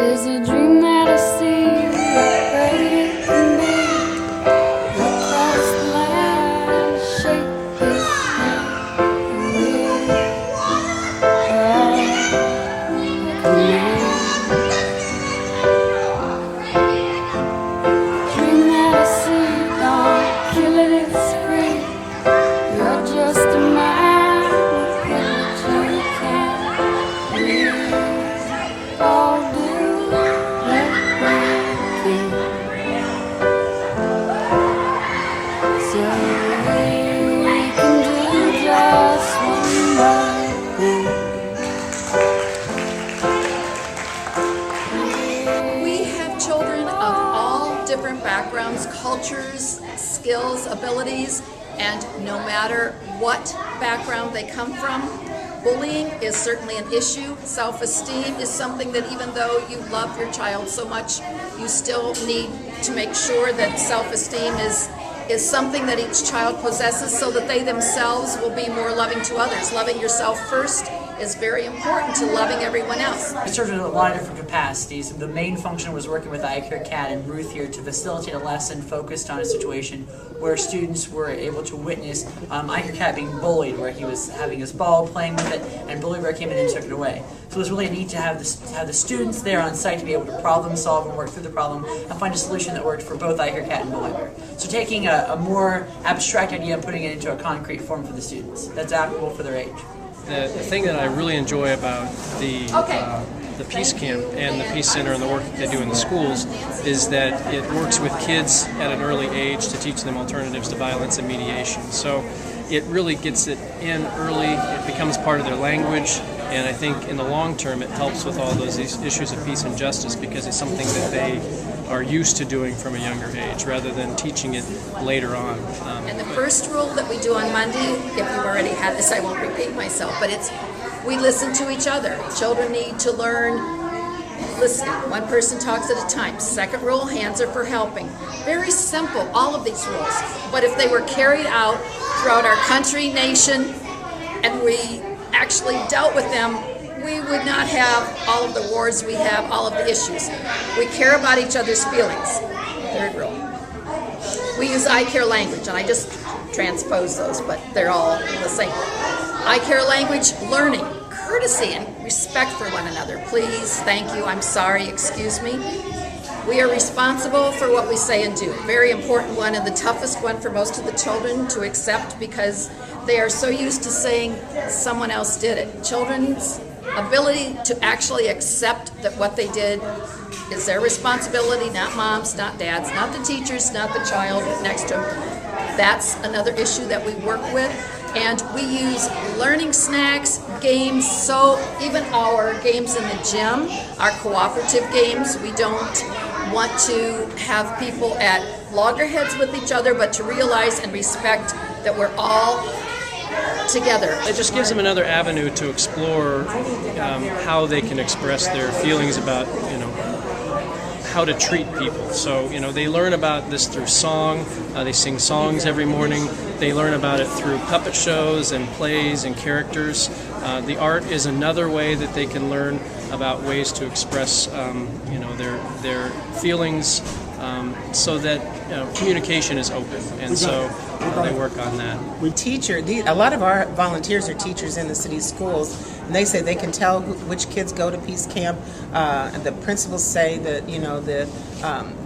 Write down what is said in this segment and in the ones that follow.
Is a dream that I see, afraid it can be. Across the land, shake his hand. Dream that I see, don't kill it, it's free. You're just a man with what you can. We all do what we can. So we can do just one more thing. We have children of all different backgrounds, cultures, skills, abilities, and no matter what background they come from, bullying is certainly an issue. Self-esteem is something that even though you love your child so much, you still need to make sure that self-esteem is something that each child possesses so that they themselves will be more loving to others. Loving yourself first is very important to loving everyone else. I served in a lot of different capacities. The main function was working with iCareCat and Ruth here to facilitate a lesson focused on a situation where students were able to witness iCareCat being bullied, where he was having his ball, playing with it, and Bully Bear came in and took it away. So it was really neat to have the students there on site to be able to problem solve and work through the problem and find a solution that worked for both iCareCat and Bully Bear. So taking a more abstract idea and putting it into a concrete form for the students that's applicable for their age. The thing that I really enjoy about the Peace Camp and the Peace Center and the work that they do in the schools is that it works with kids at an early age to teach them alternatives to violence and mediation. So it really gets it in early, it becomes part of their language, and I think in the long term it helps with all those issues of peace and justice because it's something that they are used to doing from a younger age rather than teaching it later on. And the first rule that we do on Monday, if you've already had this, I won't repeat myself, but it's we listen to each other. Children need to learn listening. One person talks at a time. Second rule, hands are for helping. Very simple, all of these rules. But if they were carried out throughout our country, nation, and we actually dealt with them, we would not have all of the wars we have, all of the issues. We care about each other's feelings. Third rule. We use I care language, and I just transpose those, but they're all the same. I care language, learning, courtesy, and respect for one another. Please, thank you, I'm sorry, excuse me. We are responsible for what we say and do. Very important one and the toughest one for most of the children to accept because they are so used to saying someone else did it. Children's ability to actually accept that what they did is their responsibility, not mom's, not dad's, not the teacher's, not the child next to them. That's another issue that we work with. And we use learning snacks, games, so even our games in the gym, our cooperative games, we don't want to have people at loggerheads with each other, but to realize and respect that we're all together. It just gives them another avenue to explore how they can express their feelings about, how to treat people. So, they learn about this through song. They sing songs every morning. They learn about it through puppet shows and plays and characters. The art is another way that they can learn about ways to express, their feelings, so that communication is open. And so they work on that. A lot of our volunteers are teachers in the city schools, and they say they can tell which kids go to Peace Camp. The principals say that the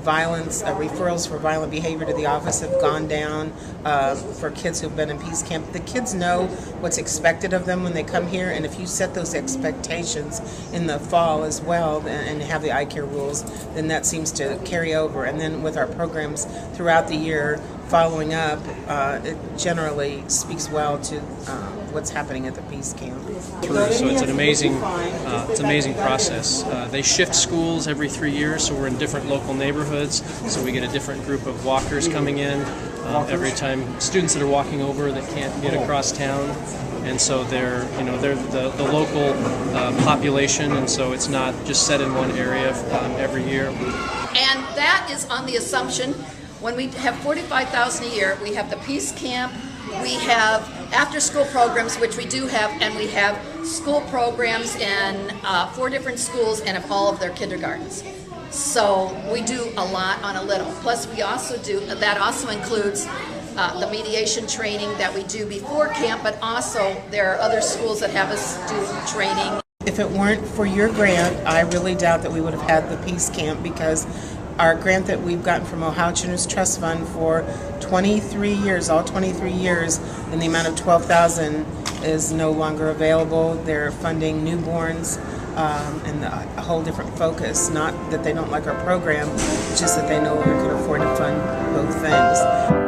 violence referrals for violent behavior to the office have gone down for kids who've been in Peace Camp. The kids know what's expected of them when they come here, and if you set those expectations in the fall as well and have the eye care rules, then that seems to carry over. And then with our programs throughout the year following up, it generally speaks well to what's happening at the Peace Camp. So it's an amazing process. They shift schools every 3 years, so we're in different local neighborhoods. So we get a different group of walkers coming in every time. Students that are walking over that can't get across town, and so they're the local population, and so it's not just set in one area every year. And that is on the assumption when we have $45,000 a year, we have the Peace Camp, we have after-school programs, which we do have, and we have school programs in 4 different schools and of all of their kindergartens. So we do a lot on a little. Plus, we also do, that also includes the mediation training that we do before camp, but also there are other schools that have us do training. If it weren't for your grant, I really doubt that we would have had the Peace Camp, because our grant that we've gotten from Ohio Children's Trust Fund for 23 years, all 23 years, in the amount of $12,000 is no longer available. They're funding newborns and a whole different focus. Not that they don't like our program, it's just that they no longer can afford to fund both things.